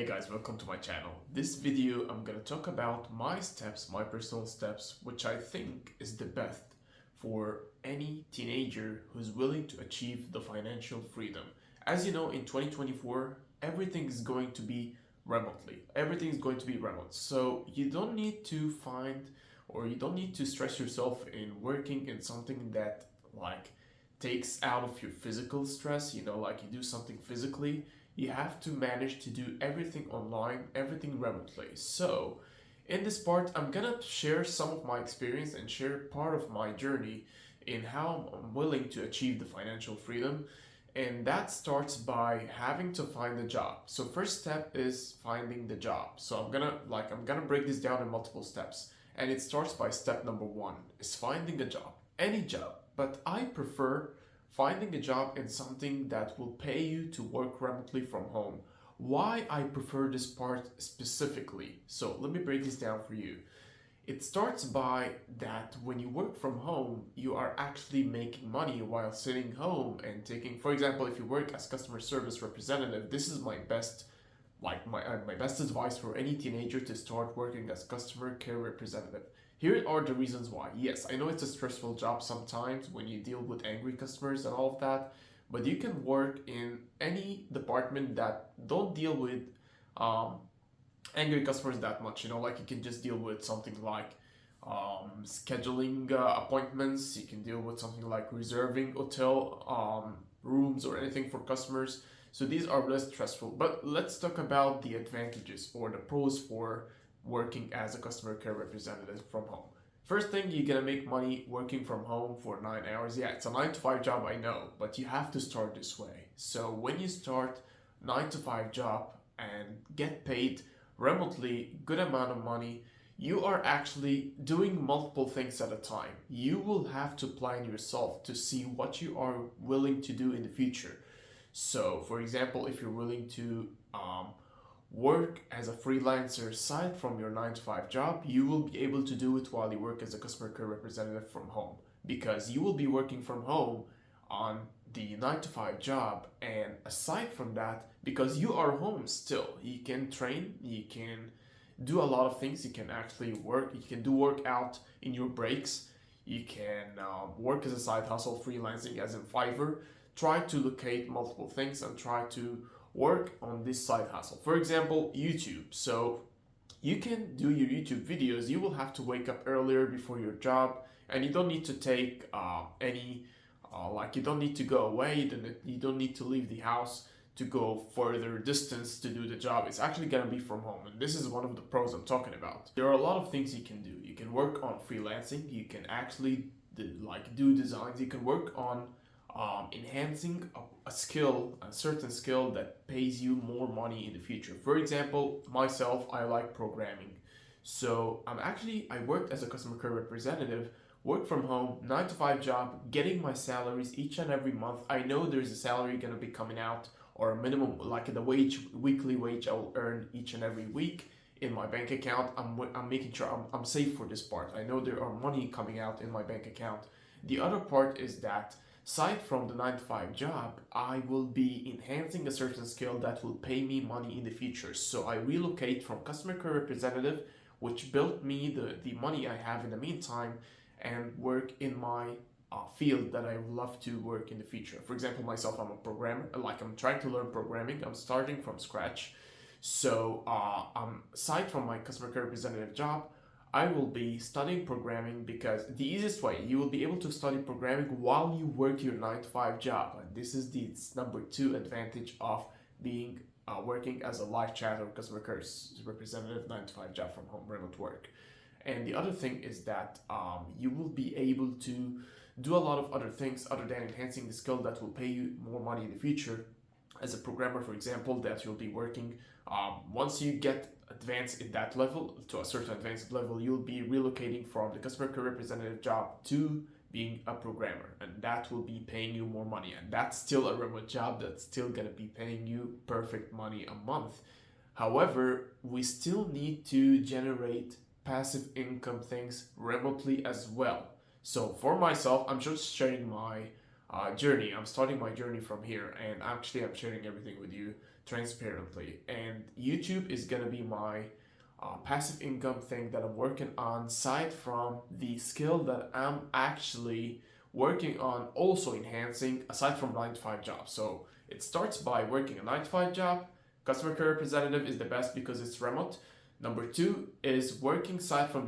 Hey guys, welcome to my channel. This video I'm gonna talk about my steps, my personal steps, which I think is the best for any teenager who's willing to achieve the financial freedom. As you know, in 2024, everything is going to be remotely. Everything is going to be remote. So you don't need to find or you don't need to stress yourself in working in something that takes out of your physical stress, like you do something physically. You have to manage to do everything online, everything remotely. So, in this part, I'm gonna share some of my experience and share part of my journey in how I'm willing to achieve the financial freedom. And that starts by having to find a job. So first step is finding the job. So I'm gonna break this down in multiple steps. And it starts by step number one is finding a job. Any job. But I prefer finding a job in something that will pay you to work remotely from home. Why I prefer this part specifically? So let me break this down for you. It starts by that when you work from home, you are actually making money while sitting home and taking, for example, if you work as customer service representative, this is my best my best advice for any teenager to start working as customer care representative. Here are the reasons why. Yes, I know it's a stressful job sometimes when you deal with angry customers and all of that, but you can work in any department that don't deal with um, angry customers that much. Like you can just deal with something like scheduling appointments. You can deal with something like reserving hotel rooms or anything for customers. So these are less stressful. But let's talk about the advantages or the pros for working as a customer care representative from home. First thing, you're gonna make money working from home for 9 hours. Yeah, it's a 9 to 5 job, I know, but you have to start this way. So when you start 9 to 5 job and get paid remotely good amount of money, you are actually doing multiple things at a time. You will have to plan yourself to see what you are willing to do in the future. So, for example, if you're willing to work as a freelancer aside from your 9 to 5 job, you will be able to do it while you work as a customer care representative from home because you will be working from home on the 9 to 5 job. And aside from that, because you are home still, you can train, you can do a lot of things. You can actually work, you can do workout in your breaks, you can work as a side hustle, freelancing as in Fiverr. Try to locate multiple things and try to work on this side hustle. For example, YouTube. So you can do your YouTube videos. You will have to wake up earlier before your job, and you don't need to take you don't need to go away. You don't need to leave the house to go further distance to do the job. It's actually gonna be from home, and this is one of the pros I'm talking about. There are a lot of things you can do. You can work on freelancing. You can actually do designs. You can work on enhancing a skill, a certain skill that pays you more money in the future. For example, myself, I like programming. So I worked as a customer care representative, work from home, 9 to 5 job, getting my salaries each and every month. I know there's a salary gonna be coming out or a minimum, like the weekly wage I will earn each and every week in my bank account. I'm making sure I'm safe for this part. I know there are money coming out in my bank account. The other part is that aside from the 9 to 5 job, I will be enhancing a certain skill that will pay me money in the future. So I relocate from customer care representative, which built me the money I have in the meantime, and work in my field that I would love to work in the future. For example, myself, I'm a programmer. I'm trying to learn programming. I'm starting from scratch. So aside from my customer care representative job, I will be studying programming because the easiest way, you will be able to study programming while you work your 9 to 5 job. And this is the number two advantage of being working as a live chat or customer care representative 9 to 5 job from home, remote work. And the other thing is that you will be able to do a lot of other things other than enhancing the skill that will pay you more money in the future. As a programmer, for example, that you'll be working, once you get advanced at that level, to a certain advanced level, you'll be relocating from the customer care representative job to being a programmer, and that will be paying you more money. And that's still a remote job that's still gonna be paying you perfect money a month. However, we still need to generate passive income things remotely as well. So for myself, I'm just sharing my journey. I'm starting my journey from here, and actually I'm sharing everything with you transparently. And YouTube is gonna be my passive income thing that I'm working on, aside from the skill that I'm actually working on also enhancing aside from 9 to 5 jobs. So it starts by working a 9 to 5 job. Customer care representative is the best because it's remote. Number two is working aside from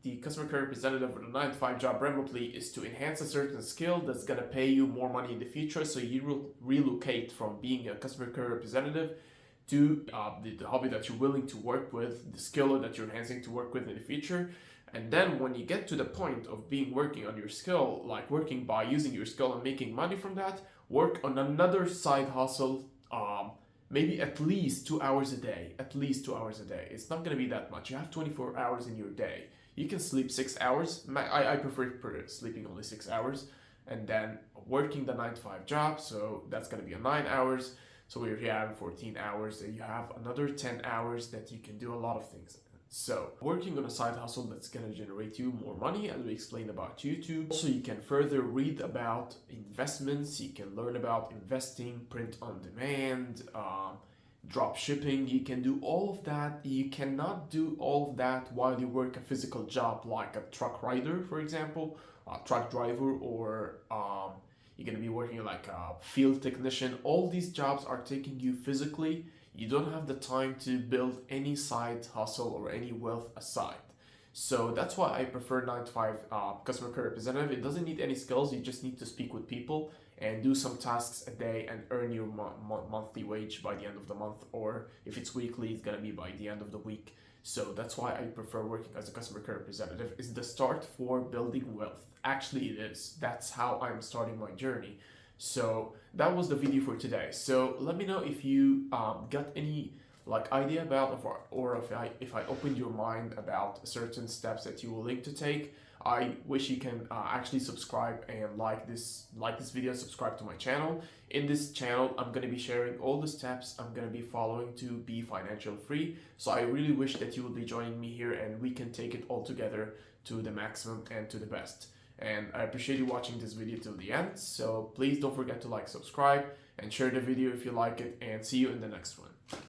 the customer care representative or the 9 to 5 job remotely is to enhance a certain skill that's going to pay you more money in the future. So you will relocate from being a customer care representative to the hobby that you're willing to work with, the skill that you're enhancing to work with in the future. And then when you get to the point of working on your skill, like working by using your skill and making money from that, work on another side hustle, maybe at least 2 hours a day. At least 2 hours a day. It's not going to be that much. You have 24 hours in your day. You can sleep 6 hours. I prefer sleeping only 6 hours and then working the 9 to 5 job. So that's going to be 9 hours. So we're here having 14 hours. You have another 10 hours that you can do a lot of things. So working on a side hustle that's going to generate you more money, as we explained about YouTube. Also, you can further read about investments. You can learn about investing, print on demand, drop shipping. You can do all of that. You cannot do all of that while you work a physical job like a truck rider, for example, a truck driver, or you're going to be working like a field technician. All these jobs are taking you physically. You don't have the time to build any side hustle or any wealth aside. So that's why I prefer 9 to 5 customer care representative. It doesn't need any skills. You just need to speak with people and do some tasks a day and earn your monthly wage by the end of the month. Or if it's weekly, it's going to be by the end of the week. So that's why I prefer working as a customer care representative. It's the start for building wealth. Actually, it is. That's how I'm starting my journey. So that was the video for today. So let me know if you got any idea about or if I opened your mind about certain steps that you will need to take. I wish you can actually subscribe and like this video, subscribe to my channel. In this channel, I'm going to be sharing all the steps I'm going to be following to be financial free. So I really wish that you will be joining me here and we can take it all together to the maximum and to the best. And I appreciate you watching this video till the end. So please don't forget to subscribe, and share the video if you like it, and see you in the next one.